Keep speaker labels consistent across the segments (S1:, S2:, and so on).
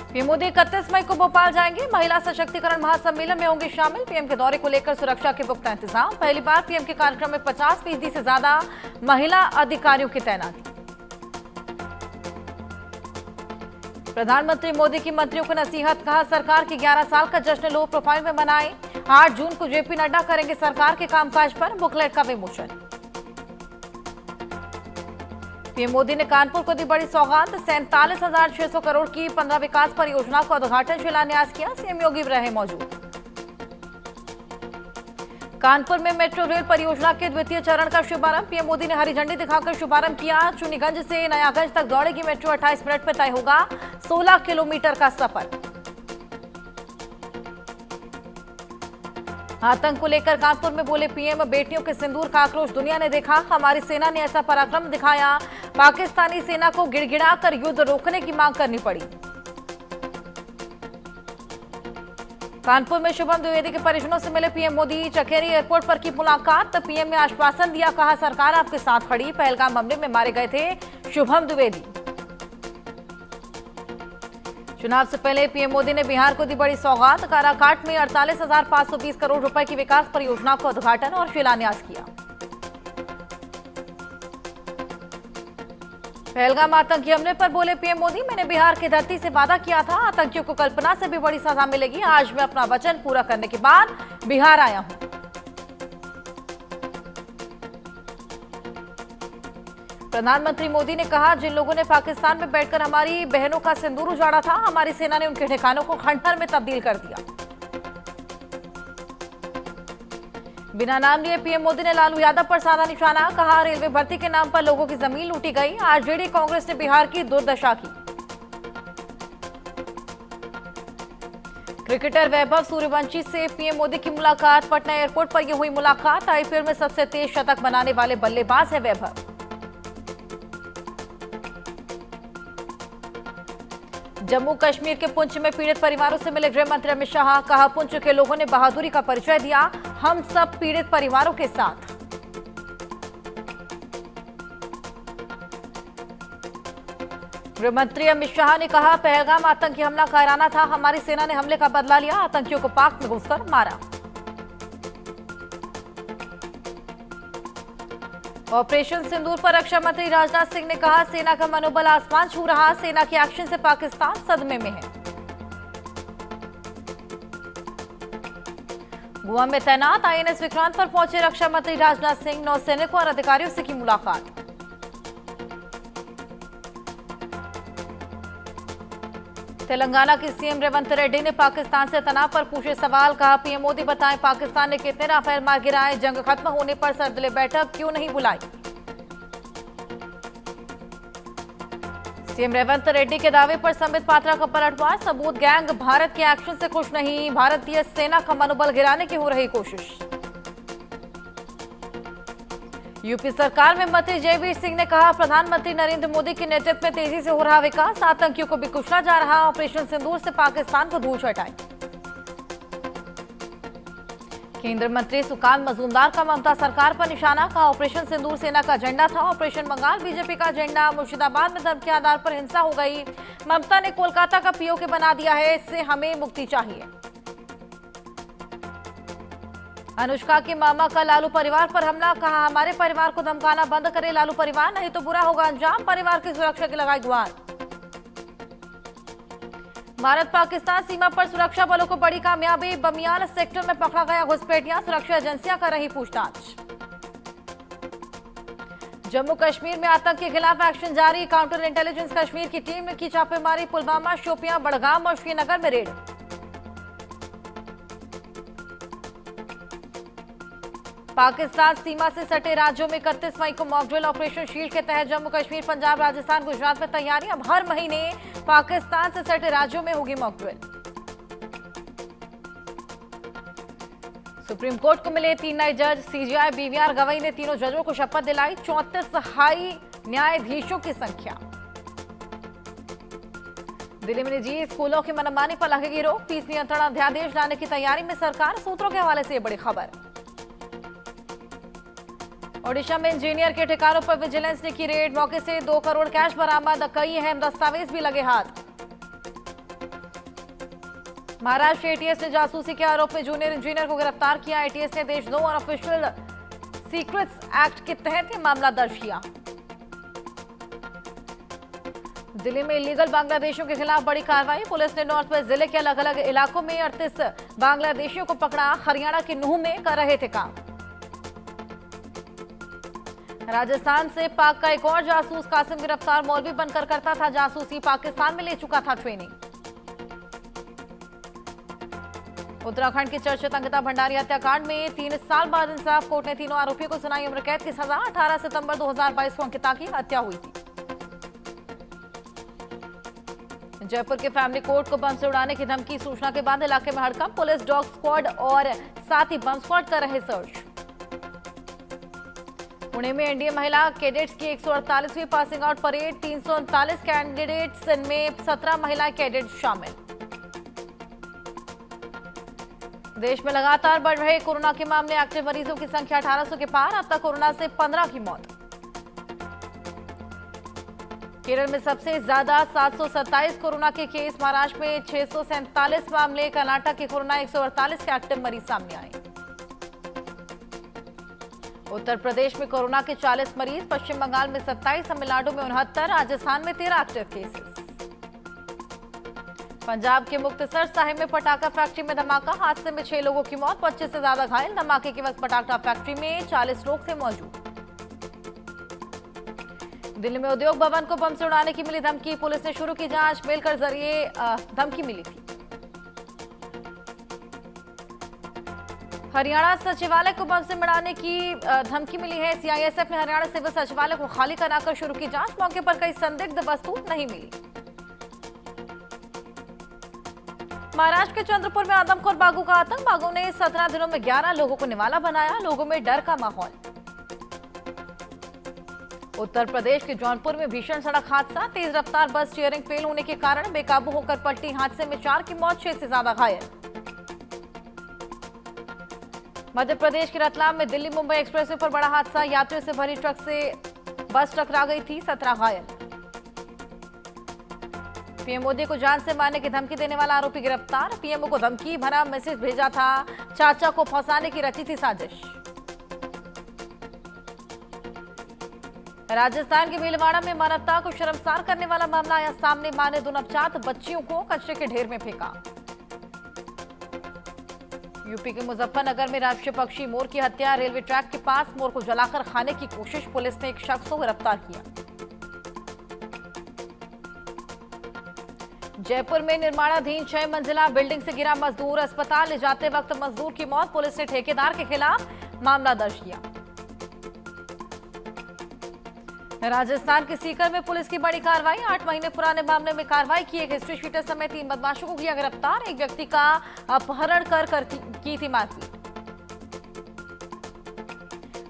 S1: PM Modi 31 मई को भोपाल जाएंगे। महिला सशक्तिकरण महासम्मेलन में होंगे शामिल। पीएम के दौरे को लेकर सुरक्षा के पुख्ता इंतजाम। पहली बार पीएम के कार्यक्रम में 50% से ज्यादा महिला अधिकारियों की तैनाती। प्रधानमंत्री मोदी की मंत्रियों को नसीहत, कहा सरकार के 11 साल का जश्न लो प्रोफाइल में मनाएं। 8 जून को जेपी नड्डा करेंगे सरकार के कामकाज पर बुकलेट का विमोचन। पीएम मोदी ने कानपुर को दी बड़ी सौगात। 47,600 करोड़ की 15 विकास परियोजनाओं का उद्घाटन शिलान्यास किया। सीएम योगी भी रहे मौजूद। कानपुर में मेट्रो रेल परियोजना के द्वितीय चरण का शुभारंभ। पीएम मोदी ने हरी झंडी दिखाकर शुभारंभ किया। चुनीगंज से नयागंज तक दौड़ेगी मेट्रो। 28 मिनट में तय होगा 16 किलोमीटर का सफर। आतंक को लेकर कानपुर में बोले पीएम, बेटियों के सिंदूर का आक्रोश दुनिया ने देखा। हमारी सेना ने ऐसा पराक्रम दिखाया। पाकिस्तानी सेना को गिड़गिड़ाकर युद्ध रोकने की मांग करनी पड़ी। कानपुर में शुभम द्विवेदी के परिजनों से मिले पीएम मोदी। चकेरी एयरपोर्ट पर की मुलाकात। पीएम ने आश्वासन दिया, कहा सरकार आपके साथ खड़ी। पहलगाम हमले में मारे गए थे शुभम द्विवेदी। चुनाव से पहले पीएम मोदी ने बिहार को दी बड़ी सौगात। काराकाट में 48,520 करोड़ रुपए की विकास परियोजनाओं का उद्घाटन और शिलान्यास किया। पहलगाम आतंकी हमले पर बोले पीएम मोदी, मैंने बिहार की धरती से वादा किया था, आतंकियों को कल्पना से भी बड़ी सजा मिलेगी। आज मैं अपना वचन पूरा करने के बाद बिहार आया हूं। प्रधानमंत्री मोदी ने कहा, जिन लोगों ने पाकिस्तान में बैठकर हमारी बहनों का सिंदूर उजाड़ा था, हमारी सेना ने उनके ठिकानों को खंडहर में तब्दील कर दिया। बिना नाम लिए पीएम मोदी ने लालू यादव पर साधा निशाना। कहा रेलवे भर्ती के नाम पर लोगों की जमीन लूटी गई। आरजेडी कांग्रेस ने बिहार की दुर्दशा की। क्रिकेटर वैभव सूर्यवंशी से पीएम मोदी की मुलाकात। पटना एयरपोर्ट पर यह हुई मुलाकात। आईपीएल में सबसे तेज शतक बनाने वाले बल्लेबाज है वैभव। जम्मू कश्मीर के पुंछ में पीड़ित परिवारों से मिले गृह मंत्री अमित शाह। कहा पुंछ के लोगों ने बहादुरी का परिचय दिया। हम सब पीड़ित परिवारों के साथ। गृह मंत्री अमित शाह ने कहा पहलगाम आतंकी हमला कायराना था। हमारी सेना ने हमले का बदला लिया। आतंकियों को पाक में घुसकर मारा। ऑपरेशन सिंदूर पर रक्षा मंत्री राजनाथ सिंह ने कहा सेना का मनोबल आसमान छू रहा। सेना के एक्शन से पाकिस्तान सदमे में है। गोवा में तैनात आईएनएस विक्रांत पर पहुंचे रक्षा मंत्री राजनाथ सिंह। नौसैनिकों और अधिकारियों से की मुलाकात। तेलंगाना की सीएम रेवंत रेड्डी ने पाकिस्तान से तनाव पर पूछे सवाल। कहा पीएम मोदी बताएं पाकिस्तान ने कितने राफेल मार गिराए। जंग खत्म होने पर सर्वदलीय बैठक क्यों नहीं बुलाई। सीएम रेवंत रेड्डी के दावे पर संबित पात्रा का पलटवार। सबूत गैंग भारत के एक्शन से खुश नहीं। भारतीय सेना का मनोबल गिराने की हो रही कोशिश। यूपी सरकार में मंत्री जयवीर सिंह ने कहा प्रधानमंत्री नरेंद्र मोदी के नेतृत्व में तेजी से हो रहा विकास। आतंकियों को भी कुचला जा रहा। ऑपरेशन सिंदूर से पाकिस्तान को धूल चटाई। केंद्रीय मंत्री सुकांत मजूमदार का ममता सरकार पर निशाना। कहा ऑपरेशन सिंदूर सेना का एजेंडा था। ऑपरेशन बंगाल बीजेपी का एजेंडा। मुर्शिदाबाद में धर्म के आधार पर हिंसा हो गई। ममता ने कोलकाता का पीओके बना दिया है। इससे हमें मुक्ति चाहिए। अनुष्का के मामा का लालू परिवार पर हमला। कहा हमारे परिवार को धमकाना बंद करे लालू परिवार, नहीं तो बुरा होगा अंजाम। परिवार की सुरक्षा की लगाई गुहार। भारत पाकिस्तान सीमा पर सुरक्षा बलों को बड़ी कामयाबी। बमियाल सेक्टर में पकड़ा गया घुसपैठिया। सुरक्षा एजेंसियां कर रही पूछताछ। जम्मू कश्मीर में आतंक के खिलाफ एक्शन जारी। काउंटर इंटेलिजेंस कश्मीर की टीम की छापेमारी। पुलवामा, शोपियां, बड़गाम और श्रीनगर में रेड। पाकिस्तान सीमा से सटे राज्यों में 31 मई को मॉकड्रिल। ऑपरेशन शील्ड के तहत जम्मू कश्मीर, पंजाब, राजस्थान, गुजरात में तैयारी। अब हर महीने पाकिस्तान से सटे राज्यों में होगी मॉकड्रिल। सुप्रीम कोर्ट को मिले 3 नए जज। सीजेआई बीवीआर गवई ने तीनों जजों को शपथ दिलाई। 34 हाई न्यायाधीशों की संख्या। दिल्ली में निजी स्कूलों की मनमानी पर लगेगी रोक। फीस नियंत्रण अध्यादेश लाने की तैयारी में सरकार। सूत्रों के हवाले से ये बड़ी खबर। ओडिशा में इंजीनियर के ठिकानों पर विजिलेंस ने की रेड। मौके से 2 करोड़ कैश बरामद। कई अहम दस्तावेज भी लगे हाथ। महाराष्ट्र एटीएस ने जासूसी के आरोप में जूनियर इंजीनियर को गिरफ्तार किया। एटीएस ने देशद्रोह और ऑफिशियल सीक्रेट्स एक्ट के तहत यह मामला दर्ज किया। दिल्ली में इलीगल बांग्लादेशियों के खिलाफ बड़ी कार्रवाई। पुलिस ने नॉर्थ वेस्ट जिले के अलग अलग इलाकों में 38 बांग्लादेशियों को पकड़ा। हरियाणा के नूह में कर रहे थे काम। राजस्थान से पाक का एक और जासूस कासिम गिरफ्तार। मौलवी बनकर करता था जासूसी, पाकिस्तान में ले चुका था ट्रेनिंग। उत्तराखंड की चर्चित अंकिता भंडारी हत्याकांड में 3 साल बाद इंसाफ। कोर्ट ने तीनों आरोपियों को सुनाई उम्र कैद की सजा। 18 सितंबर 2022 को अंकिता की हत्या हुई थी। जयपुर के फैमिली कोर्ट को बम से उड़ाने की धमकी। सूचना के बाद इलाके में हड़कंप। पुलिस, डॉग स्क्वाड और साथ ही बम स्क्वाड कर रहे सर्च। पुणे में एनडीए महिला कैडेट्स की 148वीं पासिंग आउट परेड। 339 कैंडिडेट्स, इनमें 17 महिला कैडेट्स शामिल। देश में लगातार बढ़ रहे कोरोना के मामले। एक्टिव मरीजों की संख्या 1800 के पार। अब तक कोरोना से 15 की मौत। केरल में सबसे ज्यादा 727 कोरोना के केस। महाराष्ट्र में 647 मामले। कर्नाटक के कोरोना 148 के एक्टिव मरीज सामने आए। उत्तर प्रदेश में कोरोना के 40 मरीज। पश्चिम बंगाल में 27, तमिलनाडु में 69, राजस्थान में 13 एक्टिव केसेस। पंजाब के मुक्तसर साहिब में पटाखा फैक्ट्री में धमाका। हादसे में 6 लोगों की मौत, 25 से ज्यादा घायल। धमाके के वक्त पटाखा फैक्ट्री में 40 लोग थे मौजूद। दिल्ली में उद्योग भवन को बम से उड़ाने की मिली धमकी। पुलिस ने शुरू की जांच। मेल के जरिए धमकी मिली थी। हरियाणा सचिवालय को बम से उड़ाने की धमकी मिली है। सीआईएसएफ ने हरियाणा सिविल सचिवालय को खाली कराकर शुरू की जांच। मौके पर कई संदिग्ध वस्तु नहीं मिली। महाराष्ट्र के चंद्रपुर में आदमखोर बाघों का आतंक। बाघों ने 17 दिनों में 11 लोगों को निवाला बनाया। लोगों में डर का माहौल। उत्तर प्रदेश के जौनपुर में भीषण सड़क हादसा। तेज रफ्तार बस स्टीयरिंग फेल होने के कारण बेकाबू होकर पलटी। हादसे में 4 की मौत, 6 से ज्यादा घायल। मध्य प्रदेश के रतलाम में दिल्ली मुंबई एक्सप्रेसवे पर बड़ा हादसा। यात्रियों से भरी ट्रक से बस टकरा गई थी। 17 घायल। पीएम मोदी को जान से मारने की धमकी देने वाला आरोपी गिरफ्तार। पीएमओ को धमकी भरा मैसेज भेजा था। चाचा को फंसाने की रची थी साजिश। राजस्थान के भीलवाड़ा में मानवता को शर्मसार करने वाला मामला आया सामने। मां ने 2 नवजात बच्चियों को कचरे के ढेर में फेंका। यूपी के मुजफ्फरनगर में राष्ट्रीय पक्षी मोर की हत्या। रेलवे ट्रैक के पास मोर को जलाकर खाने की कोशिश। पुलिस ने एक शख्स को गिरफ्तार किया। जयपुर में निर्माणाधीन 6 मंजिला बिल्डिंग से गिरा मजदूर। अस्पताल ले जाते वक्त मजदूर की मौत। पुलिस ने ठेकेदार के खिलाफ मामला दर्ज किया। राजस्थान के सीकर में पुलिस की बड़ी कार्रवाई। 8 महीने पुराने मामले में कार्रवाई की। एक हिस्ट्री शीटर समेत 3 बदमाशों को किया गिरफ्तार। एक व्यक्ति का अपहरण कर की थी मारपीट।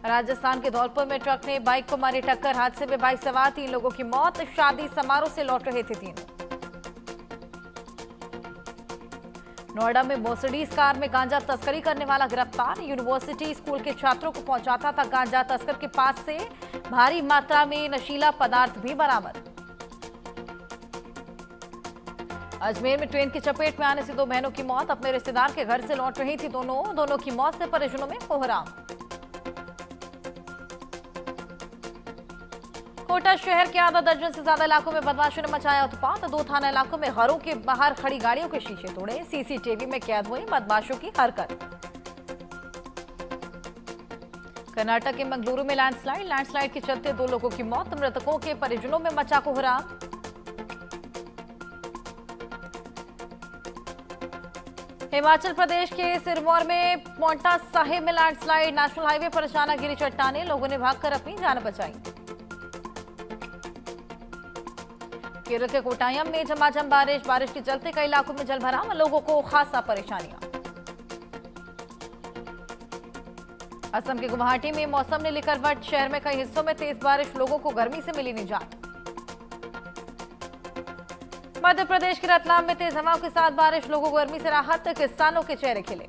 S1: राजस्थान के धौलपुर में ट्रक ने बाइक को मारी टक्कर। हादसे में बाइक सवार 3 लोगों की मौत। शादी समारोह से लौट रहे थे तीनों। नोएडा में मर्सिडीज कार में गांजा तस्करी करने वाला गिरफ्तार। यूनिवर्सिटी स्कूल के छात्रों को पहुंचाता था गांजा। तस्कर के पास से भारी मात्रा में नशीला पदार्थ भी बरामद। अजमेर में ट्रेन की चपेट में आने से 2 बहनों की मौत। अपने रिश्तेदार के घर से लौट रही थी दोनों की मौत से परिजनों में कोहराम। कोटा शहर के आधा दर्जन से ज्यादा इलाकों में बदमाशों ने मचाया उत्पात। 2 थाना इलाकों में घरों के बाहर खड़ी गाड़ियों के शीशे तोड़े। सीसीटीवी में कैद हुई बदमाशों की हरकत। कर्नाटक के मंगलुरु में लैंडस्लाइड के चलते 2 लोगों की मौत। मृतकों के परिजनों में मचा कोहराम। हिमाचल प्रदेश के सिरमौर में पोंटा साहिब में लैंडस्लाइड। नेशनल हाईवे पर अचानक गिरी चट्टानें। लोगों ने भागकर अपनी जान बचाई। केरल के कोट्टायम में झमाझम बारिश के चलते कई इलाकों में जलभराव। लोगों को खासा परेशानियां। असम के गुवाहाटी में मौसम ने ली करवट। शहर में कई हिस्सों में तेज बारिश। लोगों को गर्मी से मिली निजात। मध्य प्रदेश के रतलाम में तेज हवाओं के साथ बारिश। लोगों को गर्मी से राहत। किसानों के चेहरे खिले।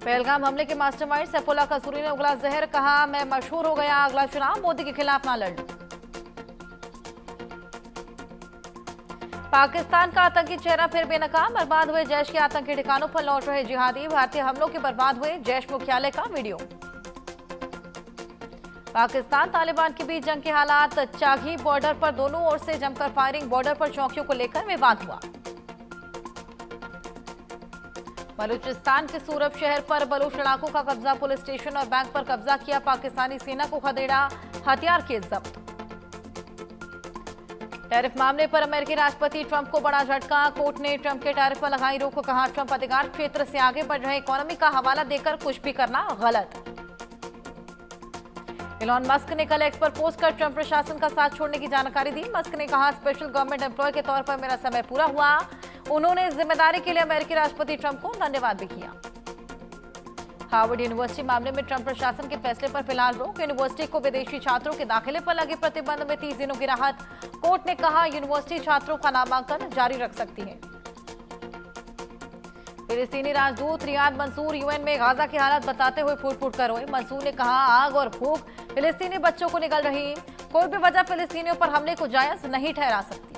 S1: पहलगाम हमले के मास्टरमाइंड सैफुल्लाह कसूरी ने उगला जहर। कहा, मैं मशहूर हो गया, अगला चुनाव मोदी के खिलाफ ना लड़। पाकिस्तान का आतंकी चेहरा फिर बेनकाम, बर्बाद हुए जैश के आतंकी ठिकानों पर लौट रहे जिहादी, भारतीय हमलों के बर्बाद हुए जैश मुख्यालय का वीडियो। पाकिस्तान तालिबान के बीच जंग के हालात, चाघी बॉर्डर पर दोनों ओर से जमकर फायरिंग, बॉर्डर पर चौकियों को लेकर विवाद हुआ। बलूचिस्तान के सूरब शहर पर बलूच लड़ाकों का कब्जा, पुलिस स्टेशन और बैंक पर कब्जा किया, पाकिस्तानी सेना को खदेड़ा, हथियार किए जब्त। टैरिफ मामले पर अमेरिकी राष्ट्रपति ट्रंप को बड़ा झटका, कोर्ट ने ट्रंप के टैरिफ पर लगाई रोक, कहा ट्रंप अधिकार क्षेत्र से आगे बढ़ रहे इकोनॉमी का हवाला देकर कुछ भी करना गलत। इलॉन मस्क ने कल एक्स पर पोस्ट कर ट्रंप प्रशासन का साथ छोड़ने की जानकारी दी। मस्क ने कहा स्पेशल गवर्नमेंट एम्प्लॉय के तौर पर मेरा समय पूरा हुआ। उन्होंने इस जिम्मेदारी के लिए अमेरिकी राष्ट्रपति ट्रंप को धन्यवाद भी किया। हार्वर्ड यूनिवर्सिटी मामले में ट्रंप प्रशासन के फैसले पर फिलहाल रोक, यूनिवर्सिटी को विदेशी छात्रों के दाखिले पर लगे प्रतिबंध में 30 दिनों की राहत। कोर्ट ने कहा यूनिवर्सिटी छात्रों का नामांकन जारी रख सकती है। फिलिस्तीनी राजदूत रियाद मंसूर यूएन में गाजा की हालत बताते हुए फूट फूट कर रोए। मंसूर ने कहा आग और भूख फिलिस्तीनी बच्चों को निगल रही, कोई भी वजह फिलिस्तीनियों पर हमले को जायज नहीं ठहरा सकती।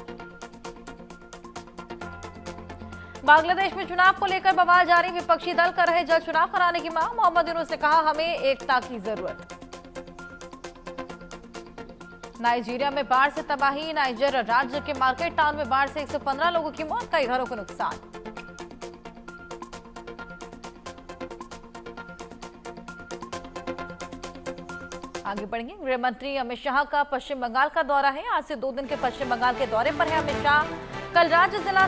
S1: बांग्लादेश में चुनाव को लेकर बवाल जारी, विपक्षी दल कर रहे जल्द चुनाव कराने की मांग। मोहम्मद यूनुस ने कहा हमें एकता की जरूरत। नाइजीरिया में बाढ़ से तबाही, नाइजर राज्य के मार्केट टाउन में बाढ़ से 115 लोगों की मौत, कई घरों को नुकसान। आगे बढ़ेंगे, गृह मंत्री अमित शाह का पश्चिम बंगाल का दौरा है। आज से 2 दिन के पश्चिम बंगाल के दौरे पर है अमित शाह। कल राज्य जिला